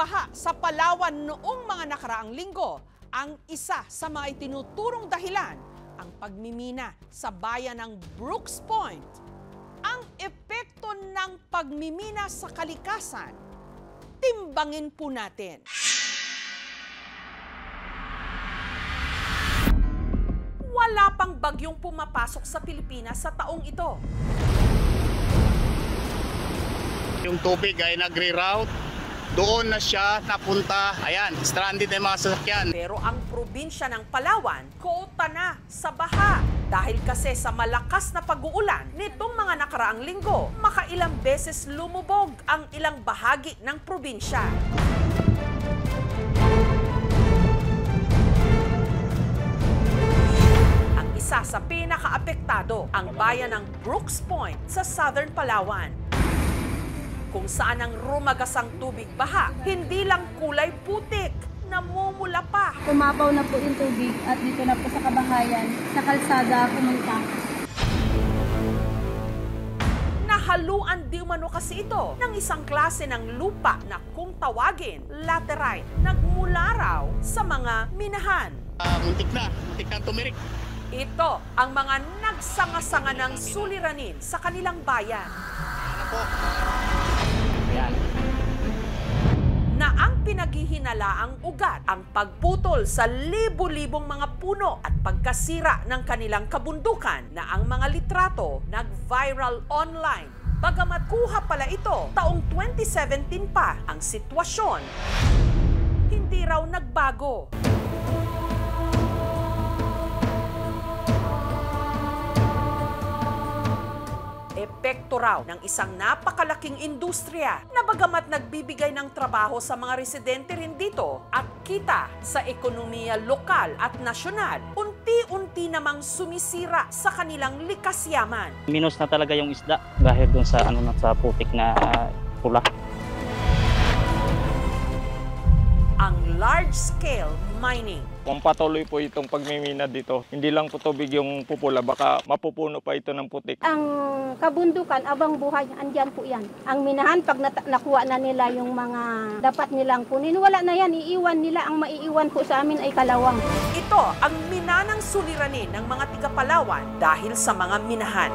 pagbaha sa Palawan noong mga nakaraang linggo ang isa sa mga itinuturong dahilan ang pagmimina sa bayan ng Brooks Point. Ang epekto ng pagmimina sa kalikasan, timbangin po natin. Wala pang bagyong pumapasok sa Pilipinas sa taong ito. Yung tubig ay nagre-route, doon na siya napunta. Ayan, stranded na yung mga sasakyan. Pero ang probinsya ng Palawan, kota na sa baha. Dahil kasi sa malakas na pag-uulan nitong mga nakaraang linggo, makailang beses lumubog ang ilang bahagi ng probinsya. Ang isa sa pinakaapektado, ang bayan ng Brooks Point sa Southern Palawan, kung saan ang rumagasang tubig baha, hindi lang kulay putik, namumula pa. Pumapaw na po yung tubig at dito na po sa kabahayan, sa kalsada pumunta. Nahaluan di umano kasi ito ng isang klase ng lupa na kung tawagin, laterite, nagmula raw sa mga minahan. Muntik na tumirik. Ito ang mga nagsanga-sanga ng suliranin sa kanilang bayan. Ano po? Ayan. Na ang pinaghihinalaang ugat ang pagputol sa libu-libong mga puno at pagkasira ng kanilang kabundukan na ang mga litrato nag-viral online. Bagamat kuha pala ito taong 2017 pa, ang sitwasyon hindi raw nagbago. Epekto raw ng isang napakalaking industriya na bagamat nagbibigay ng trabaho sa mga residente rin dito at kita sa ekonomiya lokal at nasyonal, unti-unti namang sumisira sa kanilang likas yaman. Minus na talaga yung isda dahil dun sa sa putik na pula. Ang large-scale mining. Kung patuloy po itong pagmimina dito, hindi lang po tubig yung pupula, baka mapupuno pa ito ng putik. Ang kabundukan, abang buhay, andyan po yan. Ang minahan, pag nakuha na nila yung mga dapat nilang kunin, wala na yan, iiwan nila. Ang maiiwan po sa amin ay kalawang. Ito ang minanang suliranin ng mga tiga-Palawan dahil sa mga minahan.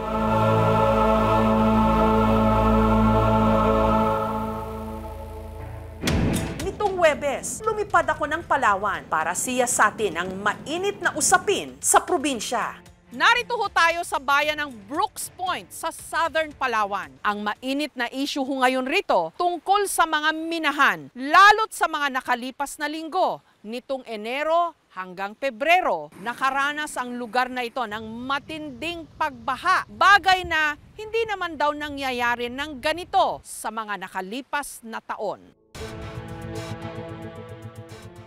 Huwebes, lumipad ako ng Palawan para siyasatin ang mainit na usapin sa probinsya. Narito ho tayo sa bayan ng Brooks Point sa Southern Palawan. Ang mainit na issue ho ngayon rito tungkol sa mga minahan, lalo't sa mga nakalipas na linggo. Nitong Enero hanggang Pebrero, nakaranas ang lugar na ito ng matinding pagbaha. Bagay na hindi naman daw nangyayari ng ganito sa mga nakalipas na taon.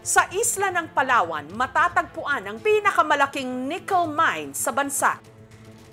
Sa isla ng Palawan, matatagpuan ang pinakamalaking nickel mine sa bansa.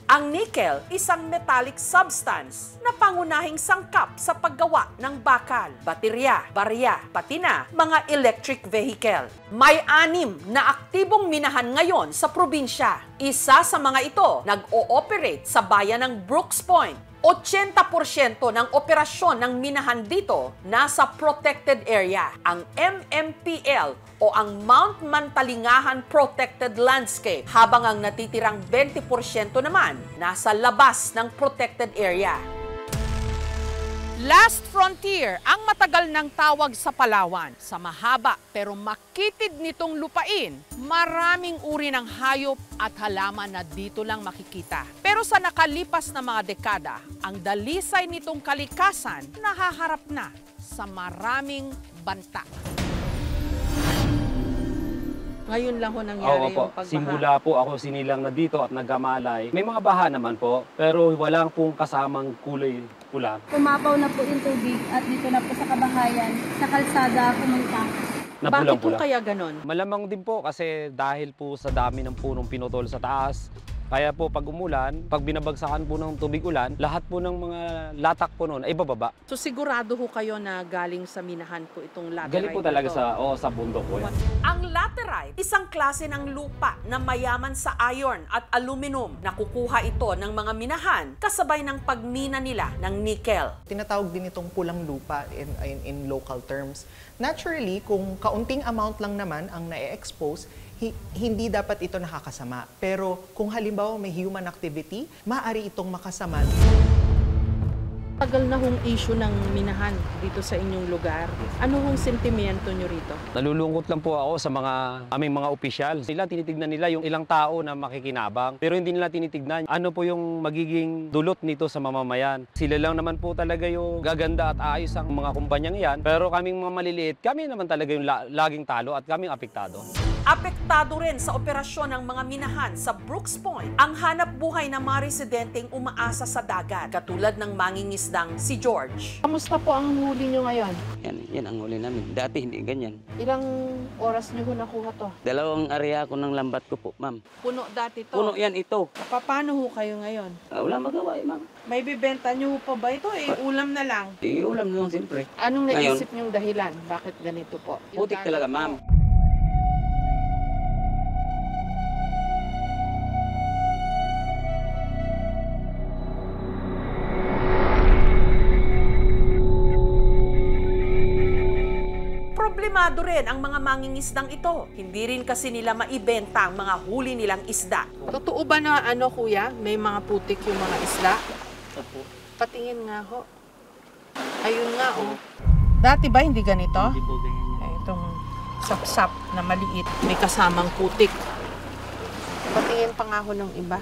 Ang nickel, isang metallic substance na pangunahing sangkap sa paggawa ng bakal, baterya, barya, pati na mga electric vehicle. May 6 na aktibong minahan ngayon sa probinsya. Isa sa mga ito nag-ooperate sa bayan ng Brooks Point. 80% ng operasyon ng minahan dito nasa protected area, ang MMPL o ang Mount Mantalingahan Protected Landscape, habang ang natitirang 20% naman nasa labas ng protected area. Last frontier ang matagal ng tawag sa Palawan. Sa mahaba pero makitid nitong lupain, maraming uri ng hayop at halaman na dito lang makikita. Pero sa nakalipas na mga dekada, ang dalisay nitong kalikasan nahaharap na sa maraming banta. Ngayon lang ho nangyari yung pagbaha. Simula po ako sinilang na dito at nagamalay. May mga baha naman po, pero walang pong kasamang kulay pula. Pumapaw na po yung tubig at dito na po sa kabahayan, sa kalsada pumunta. Bakit po kaya ganon? Malamang din po kasi dahil po sa dami ng punong pinutol sa taas, Kaya po pag umulan, pag binabagsakan po ng tubig ulan, lahat po ng mga latak po noon ay bababa. So sigurado ho kayo na galing sa minahan po itong laterite? Galing po talaga ito? sa bundok po yan. Ang laterite, isang klase ng lupa na mayaman sa iron at aluminum. Nakukuha ito ng mga minahan kasabay ng pagmina nila ng nickel. Tinatawag din itong pulang lupa in local terms. Naturally, kung kaunting amount lang naman ang na-expose, hindi dapat ito nakakasama. Pero kung halimbawa may human activity, maaari itong makasama. Tagal na hong issue ng minahan dito sa inyong lugar. Ano hong sentimiento nyo rito? Nalulungkot lang po ako sa aming mga opisyal. Tinitignan nila yung ilang tao na makikinabang, pero hindi nila tinitignan ano po yung magiging dulot nito sa mamamayan. Sila lang naman po talaga yung gaganda at ayos ang mga kumpanyang yan, pero kaming mga maliliit, kami naman talaga yung laging talo at kaming apektado. Apektado rin sa operasyon ng mga minahan sa Brooks Point ang hanap buhay ng mga residenteng umaasa sa dagat, katulad ng mangingisdang si George. Kamusta po ang huli nyo ngayon? Yan ang huli namin. Dati hindi ganyan. Ilang oras nyo nakuha to? 2 area ko ng lambat ko po, ma'am. Puno dati to? Puno yan ito. Paano ho kayo ngayon? Wala magawa ma'am. May bibenta nyo pa ba ito? Ulam na lang. Ulam na lang siyempre. Anong Ngayon, naisip nyong dahilan? Bakit ganito po? Putik talaga, ma'am. Problemado rin ang mga mangingisdang ito. Hindi rin kasi nila maibenta ang mga huli nilang isda. Totoo ba na kuya? May mga putik yung mga isla? Patingin nga ho. Ayun nga Dati ba hindi ganito? Hindi po ganyan. Itong sapsap na maliit. May kasamang putik. Patingin pa nga ho ng iba.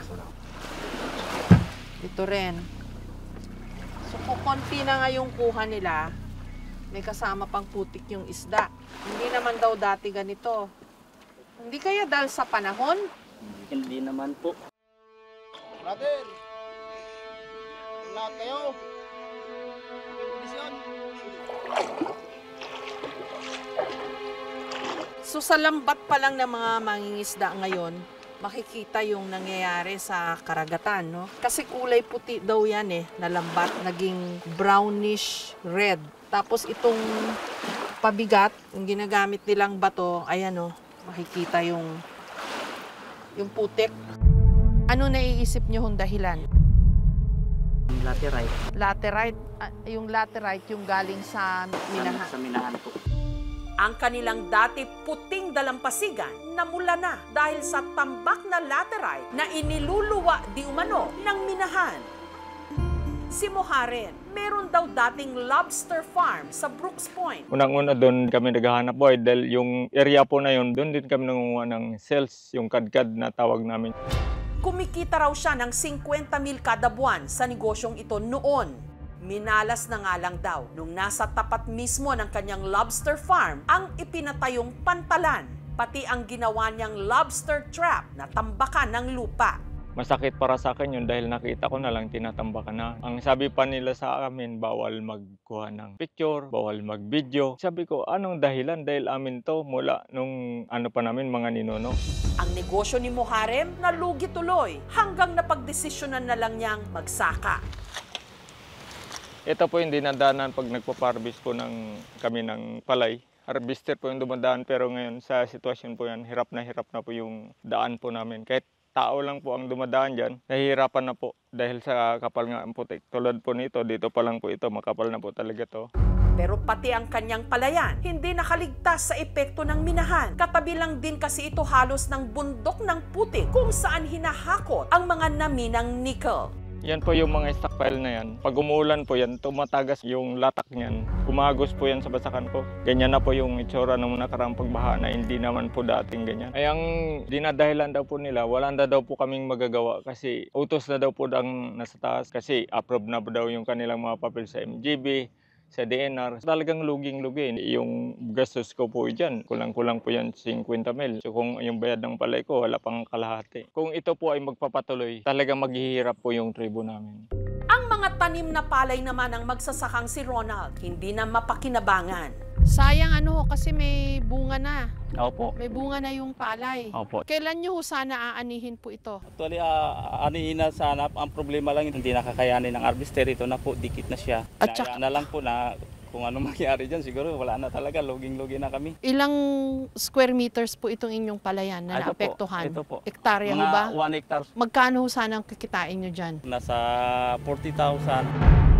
Ito rin. So kung konti na nga yung kuha nila, may kasama pang putik yung isda. Hindi naman daw dati ganito. Hindi kaya dahil sa panahon? Hindi naman po. Brother! Lahat kayo! Kondisyon! So sa lambat pa lang ng mga mangingisda ngayon, makikita yung nangyayari sa karagatan, no? Kasi kulay puti daw yan na lambat, naging brownish red. Tapos itong pabigat, yung ginagamit nilang bato, ayan makikita yung putik. Ano naiisip niyo hong dahilan? Laterite. Laterite, yung laterite yung galing sa minahan. Sa minahan po. Ang kanilang dati puting dalampasigan namula na dahil sa tambak na laterite na iniluluwa di umano ng minahan. Si Moharen, meron daw dating lobster farm sa Brooks Point. Unang-una doon kami naghahanap buhay dahil yung area po na yun, doon din kami nangunguha ng sales, yung kadkad na tawag namin. Kumikita raw siya ng 50,000 kada buwan sa negosyong ito noon. Minalas na nga lang daw nung nasa tapat mismo ng kanyang lobster farm ang ipinatayong pantalan, pati ang ginawa niyang lobster trap na tambakan ng lupa. Masakit para sa akin yun dahil nakita ko na lang tinatambakan na. Ang sabi pa nila sa amin, bawal magkuha ng picture, bawal mag-video. Sabi ko, anong dahilan? Dahil amin to mula nung pa namin mga ninuno. Ang negosyo ni Moharem nalugi tuloy hanggang napagdesisyonan na lang niyang magsaka. Ito po yung dinadaanan pag nagpa-harvest po kami ng palay. Harvester po yung dumadaan pero ngayon sa sitwasyon po yan, hirap na po yung daan po namin. Kahit tao lang po ang dumadaan dyan, nahihirapan na po dahil sa kapal nga ang putik. Tulad po nito, dito pa lang po ito, makapal na po talaga to. Pero pati ang kanyang palayan, hindi nakaligtas sa epekto ng minahan. Katabi lang din kasi ito halos ng bundok ng putik kung saan hinahakot ang mga naminang nickel. Yan po yung mga stockpile na yan. Pag umulan po yan, tumatagas yung latak niyan. Umagos po yan sa basakan ko. Ganyan na po yung itsura ng nakaraang pagbaha na hindi naman po dating ganyan. Ay ang dinadahilan daw po nila, wala na daw po kaming magagawa kasi utos na daw po ang nasa taas kasi approve na po daw yung kanilang mga papel sa MGB, sa DNR. Talagang luging-lugi. Yung gastos ko po dyan, kulang-kulang po yan 50,000. So kung yung bayad ng palay ko, wala pang kalahati. Kung ito po ay magpapatuloy, talagang maghihirap po yung tribo namin. Ang mga tanim na palay naman ang magsasakang si Ronald, hindi na mapakinabangan. Sayang kasi may bunga na. Opo. May bunga na yung palay. Opo. Kailan nyo sana aanihin po ito? Actually, anihin na sana. Ang problema lang, hindi nakakayanin ng harvester. Ito na po, dikit na siya. At Kaya na lang po na kung ano mangyari dyan, siguro wala na talaga. Luging-lugi na kami. Ilang square meters po itong inyong palayan na Ito po, naapektuhan? ito po. Hektarya ho ba? Mga 1 hectare. Magkano ho sana ang kikitain nyo dyan? Nasa 40,000.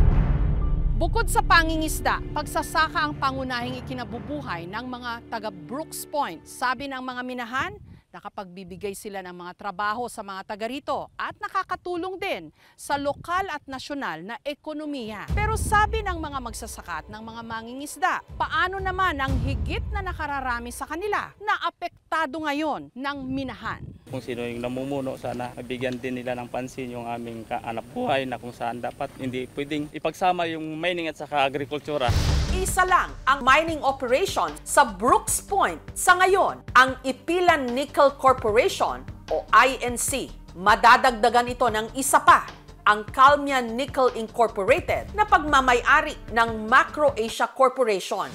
Bukod sa pangingisda, pagsasaka ang pangunahing ikinabubuhay ng mga taga Brooks Point. Sabi ng mga minahan, nakapagbibigay sila ng mga trabaho sa mga taga rito at nakakatulong din sa lokal at nasyonal na ekonomiya. Pero sabi ng mga magsasaka at ng mga mangingisda, paano naman ang higit na nakararami sa kanila na apektado ngayon ng minahan? Kung sino yung namumuno, sana bigyan din nila ng pansin yung aming kaanap buhay na kung saan dapat hindi pwedeng ipagsama yung mining at saka agrikultura. Isa lang ang mining operation sa Brooks Point sa ngayon, ang Ipilan Nickel Corporation o INC. Madadagdagan ito ng isa pa, ang Calmian Nickel Incorporated na pagmamay-ari ng Macro Asia Corporation.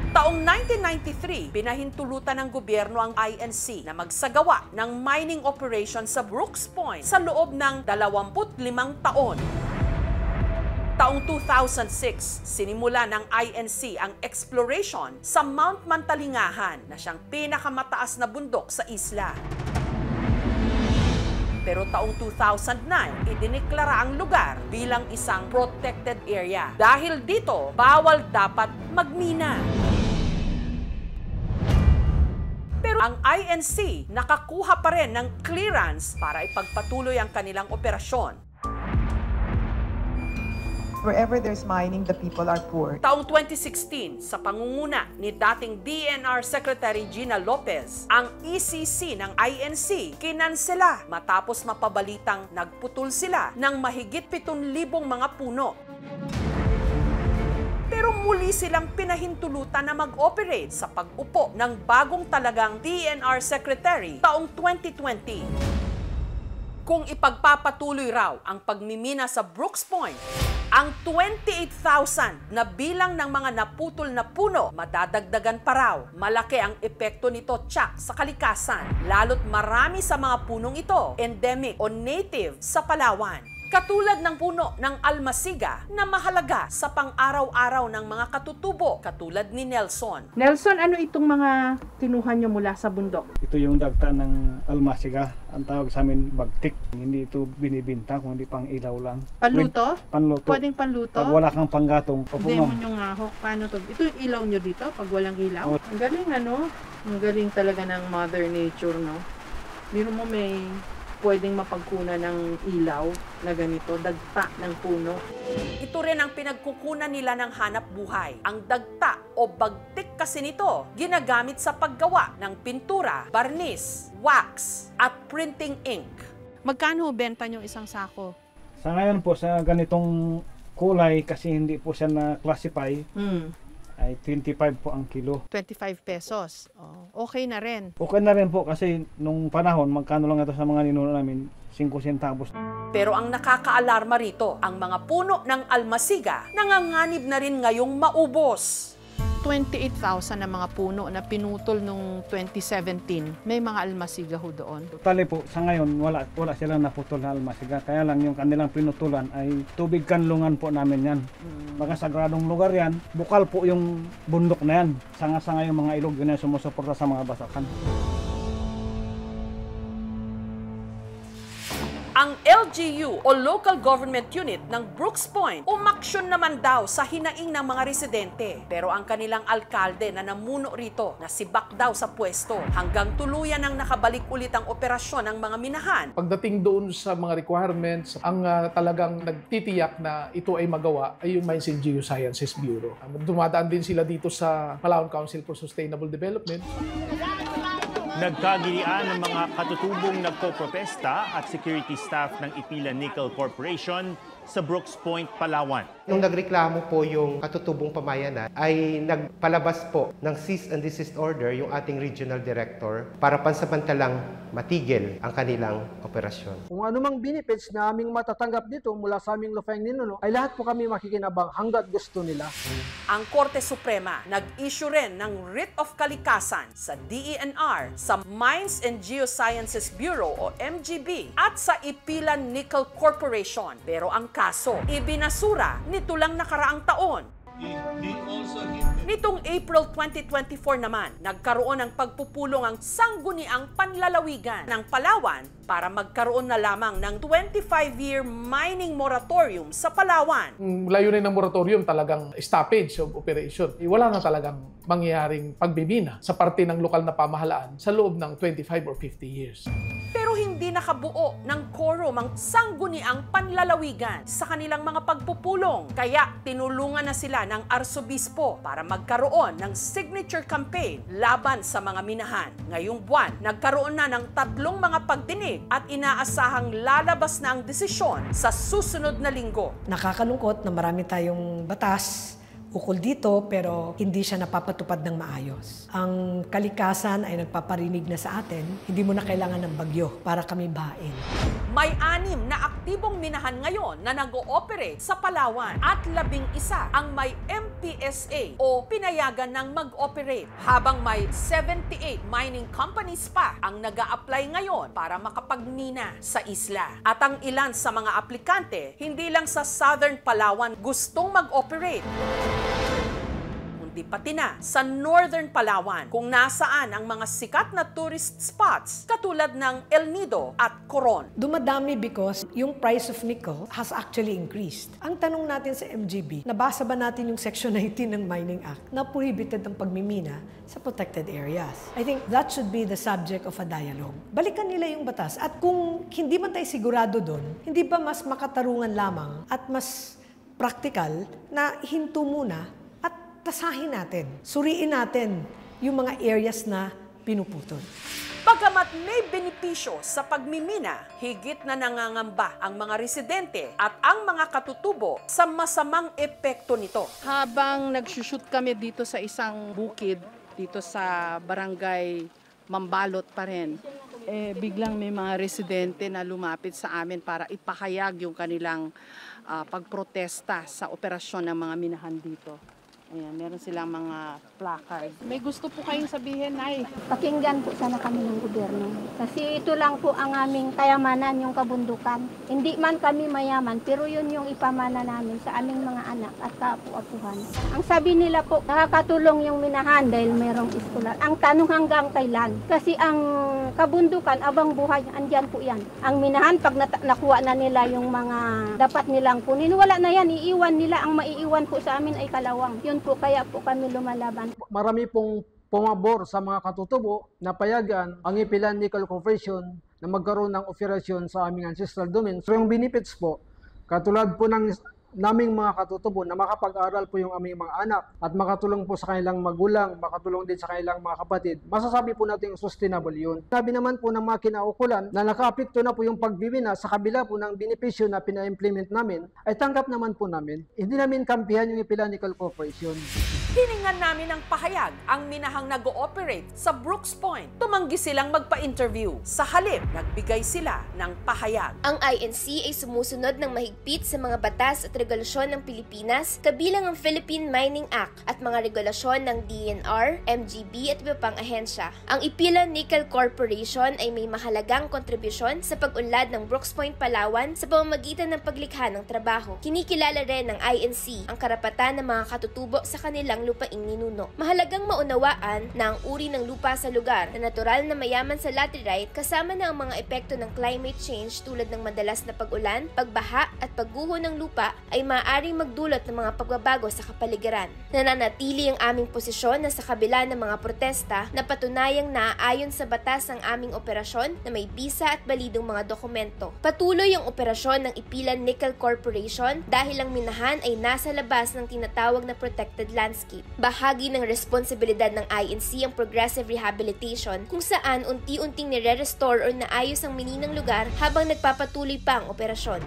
Taong 1993, pinahintulutan ng gobyerno ang INC na magsagawa ng mining operation sa Brooks Point sa loob ng 25 taon. Taong 2006, sinimula ng INC ang exploration sa Mount Mantalingahan na siyang pinakamataas na bundok sa isla. Pero taong 2009, idineklara ang lugar bilang isang protected area. Dahil dito, bawal dapat magmina. Pero ang INC nakakuha pa rin ng clearance para ipagpatuloy ang kanilang operasyon. Wherever there's mining, the people are poor. Taong 2016, sa pangunguna ni dating DNR Secretary Gina Lopez, ang ECC ng INC kinansela matapos mapabalitang nagputol sila ng mahigit 7,000 mga puno. Pero muli silang pinahintulutan na mag-operate sa pag-upo ng bagong talagang DNR Secretary taong 2020. Kung ipagpapatuloy raw ang pagmimina sa Brooks Point, ang 28,000 na bilang ng mga naputol na puno, madadagdagan pa raw. Malaki ang epekto nito tiyak sa kalikasan, lalo't marami sa mga punong ito endemic o native sa Palawan. Katulad ng puno ng almasiga na mahalaga sa pang-araw-araw ng mga katutubo, katulad ni Nelson. Nelson, ano itong mga kinuha nyo mula sa bundok? Ito yung dagta ng almasiga. Ang tawag sa amin bagtik. Hindi ito binibinta, kundi pang ilaw lang. Panluto? Panluto. Pwedeng panluto? Pag wala kang panggatong. Demo nyo nga ho. Paano to? Ito yung ilaw nyo dito pag walang ilaw? Ang galing Ang galing talaga ng Mother Nature, no? Biro mo may pwedeng mapagkunan ng ilaw na ganito, dagta ng puno. Ito rin ang pinagkukunan nila ng hanap buhay. Ang dagta o bagtik kasi nito, ginagamit sa paggawa ng pintura, barnis, wax, at printing ink. Magkano benta nyo isang sako? Sa ngayon po, sa ganitong kulay, kasi hindi po siya na-classify, ay 25 po ang kilo. 25 pesos. Oh, okay na rin. Okay na rin po kasi nung panahon, magkano lang ito sa mga ninuno namin, 5 centavos. Pero ang nakakaalarma rito, ang mga puno ng almasiga, nanganganib na rin ngayong maubos. 28,000 na mga puno na pinutol nung 2017. May mga almasiga ho doon. Totally po, sa ngayon, wala silang naputol na almasiga. Kaya lang yung kanilang pinutulan ay tubig kanlungan po namin yan. Mga sagradong lugar yan, bukal po yung bundok na yan. Sanga-sanga yung mga ilog yun na sumusuporta sa mga basakan. Ang LGU o Local Government Unit ng Brooks Point umaksyon naman daw sa hinaing ng mga residente. Pero ang kanilang alkalde na namuno rito, nasibak daw sa pwesto hanggang tuluyan ang nakabalik ulit ang operasyon ng mga minahan. Pagdating doon sa mga requirements, ang talagang nagtitiyak na ito ay magawa ay yung Mines and Geosciences Bureau. Dumadaan din sila dito sa Palawan Council for Sustainable Development. Nagkagilian ng mga katutubong nagpoprotesta at security staff ng Ipilan Nickel Corporation sa Brooks Point, Palawan. Nung nagreklamo po yung katutubong pamayanan, ay nagpalabas po ng cease and desist order yung ating regional director para pansamantalang matigil ang kanilang operasyon. Kung anumang benefits na aming matatanggap dito mula sa aming lupaing ninuno, ay lahat po kami makikinabang hanggat gusto nila. Ang Korte Suprema nag-issue rin ng writ of kalikasan sa DENR, sa Mines and Geosciences Bureau o MGB at sa Ipilan Nickel Corporation. Pero ang kaso, ibinasura nito lang nakaraang taon. Nitong April 2024 naman, nagkaroon ng pagpupulong ang sangguniang panlalawigan ng Palawan para magkaroon na lamang ng 25-year mining moratorium sa Palawan. Layunin ng moratorium talagang stoppage of operation. Wala na talagang mangyayaring pagbibina sa parte ng lokal na pamahalaan sa loob ng 25 or 50 years. Pero hindi nakabuo ng quorum ang sangguniang panlalawigan sa kanilang mga pagpupulong. Kaya tinulungan na sila ng arsobispo para magkaroon ng signature campaign laban sa mga minahan. Ngayong buwan, nagkaroon na ng 3 mga pagdinig at inaasahang lalabas na ang desisyon sa susunod na linggo. Nakakalungkot na marami tayong batas ukol dito pero hindi siya napapatupad ng maayos. Ang kalikasan ay nagpaparinig na sa atin, hindi mo na kailangan ng bagyo para kami bahain. May 6 na aktibong minahan ngayon na nag-ooperate sa Palawan at 11 ang may MPSA o pinayagan ng mag-operate, habang may 78 mining companies pa ang nag-a-apply ngayon para makapagmina sa isla. At ang ilan sa mga aplikante, hindi lang sa Southern Palawan gustong mag-operate, pati na sa Northern Palawan kung nasaan ang mga sikat na tourist spots katulad ng El Nido at Coron. Dumadami because yung price of nickel has actually increased. Ang tanong natin sa MGB, nabasa ba natin yung Section 19 ng Mining Act na prohibited ang pagmimina sa protected areas? I think that should be the subject of a dialogue. Balikan nila yung batas at kung hindi man tayo sigurado doon, hindi ba mas makatarungan lamang at mas practical na hinto muna tasahin natin, suriin natin yung mga areas na pinuputol. Bagamat may benepisyo sa pagmimina, higit na nangangamba ang mga residente at ang mga katutubo sa masamang epekto nito. Habang nagsushoot kami dito sa isang bukid, dito sa barangay Mambalot pa rin, biglang may mga residente na lumapit sa amin para ipahayag yung kanilang pagprotesta sa operasyon ng mga minahan dito. Ayan, meron silang mga placard. May gusto po kayong sabihin, Nay? Pakinggan po sana kami ng gobyerno. Kasi ito lang po ang aming kayamanan, yung kabundukan. Hindi man kami mayaman, pero yun yung ipamana namin sa aming mga anak at kaapu-apuhan. Ang sabi nila po, nakakatulong yung minahan dahil merong iskolar. Ang tanong hanggang kailan? Kasi ang kabundukan, abang buhay, andyan po yan. Ang minahan, pag nakuha na nila yung mga dapat nilang kunin, wala na yan, iiwan nila. Ang maiiwan po sa amin ay kalawang. Yun po, kaya po kami lumalaban. Marami pong pumabor sa mga katutubo na payagan ang Ipilan Nickel Corporation na magkaroon ng operasyon sa aming ancestral domain. So yung benefits po, katulad po ng naming mga katutubo na makapag-aral po yung aming mga anak at makatulong po sa kanilang magulang, makatulong din sa kanilang mga kapatid, masasabi po natin sustainable yun. Sabi naman po ng mga kinaukulan na naka-apekto na po yung pagbibina sa kabila po ng benepisyo na pina-implement namin, ay tanggap naman po namin. Hindi namin kampihan yung Ipilan Nickel Corporation. Hiningan namin ng pahayag ang minahang nag-ooperate sa Brooks Point. Tumanggi silang magpa-interview. Sa halip, nagbigay sila ng pahayag. Ang INC ay sumusunod ng mahigpit sa mga batas at regulasyon ng Pilipinas, kabilang ang Philippine Mining Act at mga regulasyon ng DENR, MGB at iba pang ahensya. Ang Ipilan Nickel Corporation ay may mahalagang kontribusyon sa pag-unlad ng Brooks Point, Palawan sa pamamagitan ng paglikha ng trabaho. Kinikilala rin ng INC ang karapatan ng mga katutubo sa kanilang lupaing ninuno. Mahalagang maunawaan na ang uri ng lupa sa lugar na natural na mayaman sa laterite kasama na ang mga epekto ng climate change tulad ng madalas na pag-ulan, pagbaha at pagguho ng lupa ay maaaring magdulot ng mga pagbabago sa kapaligiran. Nananatili ang aming posisyon na sa kabila ng mga protesta na patunayang naaayon sa batas ang aming operasyon na may bisa at balidong mga dokumento. Patuloy ang operasyon ng Ipilan Nickel Corporation dahil ang minahan ay nasa labas ng tinatawag na protected landscape. Bahagi ng responsibilidad ng INC ang progressive rehabilitation kung saan unti-unting nire-restore o naayos ang mininang lugar habang nagpapatuloy pa ang operasyon.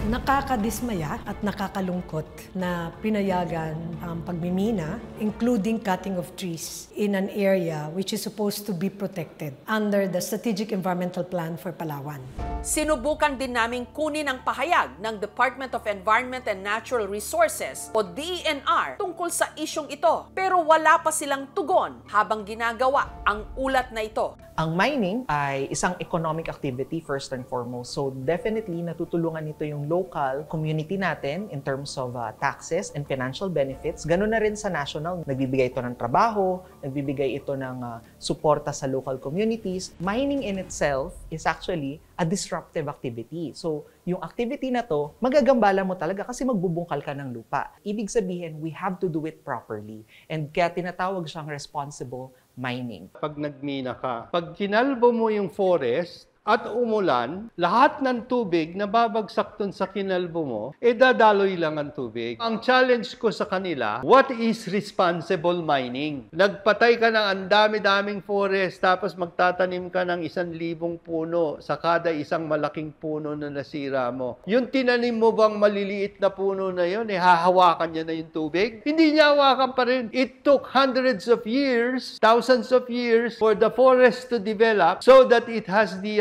Nakakadismaya at nakakalungkot na pinayagan ang pagmimina, including cutting of trees in an area which is supposed to be protected under the Strategic Environmental Plan for Palawan. Sinubukan din naming kunin ang pahayag ng Department of Environment and Natural Resources o DENR tungkol sa isyong ito, pero wala pa silang tugon habang ginagawa ang ulat na ito. Ang mining ay isang economic activity first and foremost. So definitely natutulungan nito yung local community natin in terms of taxes and financial benefits. Ganun na rin sa national. Nagbibigay ito ng trabaho, nagbibigay ito ng suporta sa local communities. Mining in itself is actually a disruptive activity. So yung activity na to, magagambala mo talaga kasi magbubungkal ka ng lupa. Ibig sabihin, we have to do it properly. And kaya tinatawag siyang responsible mining. Pag nagmina ka, pag kinalbo mo yung forest at umulan, lahat ng tubig na babagsak dun sa kinalbo mo, dadaloy lang ang tubig. Ang challenge ko sa kanila, what is responsible mining? Nagpatay ka ng ang dami-daming forest, tapos magtatanim ka ng 1,000 puno sa kada isang malaking puno na nasira mo. Yung tinanim mo bang maliliit na puno na yun, hahawakan niya na yung tubig? Hindi niya hawakan pa rin. It took hundreds of years, thousands of years for the forest to develop so that it has the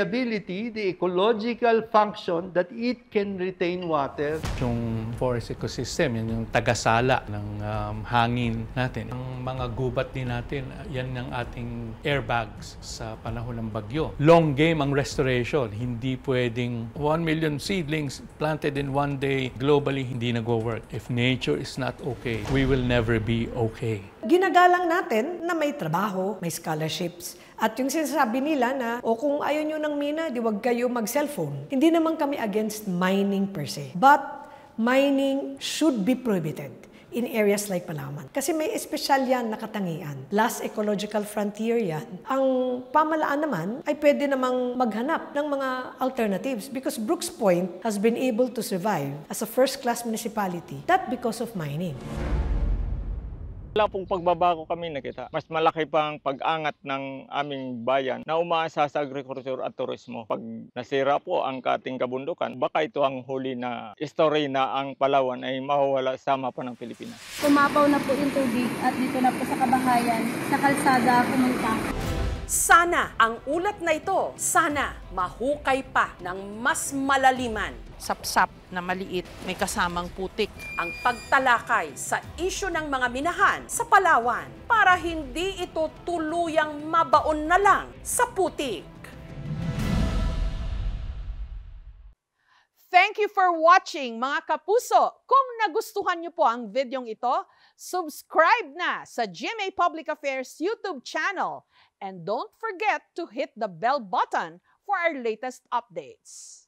ecological function that it can retain water. Yung forest ecosystem, yan yung tagasala ng hangin natin. Ang mga gubat din natin, yan ang ating airbags sa panahon ng bagyo. Long game ang restoration. Hindi pwedeng 1 million seedlings planted in one day globally, hindi nag-work. If nature is not okay, we will never be okay. Ginagalang natin na may trabaho, may scholarships. At yung sinasabi nila na, kung ayaw nyo ng mina, di wag kayo mag-cellphone. Hindi naman kami against mining per se. But mining should be prohibited in areas like Palawan. Kasi may espesyal yan na katangian. Last ecological frontier yan. Ang pamalaan naman ay pwede namang maghanap ng mga alternatives because Brooks Point has been able to survive as a first-class municipality. That because of mining. Wala pong pagbabago kami nakita. Mas malaki pang pag-angat ng aming bayan na umaasa sa agriculture at turismo. Pag nasira po ang ating kabundukan, baka ito ang huli na story na ang Palawan ay mawawala sa mapa ng Pilipinas. Pumapaw na po yung tubig at dito na po sa kabahayan, sa kalsada pumunta. Sana ang ulat na ito, sana mahukay pa ng mas malaliman. Sapsap na maliit, may kasamang putik. Ang pagtalakay sa isyu ng mga minahan sa Palawan para hindi ito tuluyang mabaon na lang sa putik. Thank you for watching mga kapuso. Kung nagustuhan niyo po ang videong ito, subscribe na sa GMA Public Affairs YouTube channel. And don't forget to hit the bell button for our latest updates.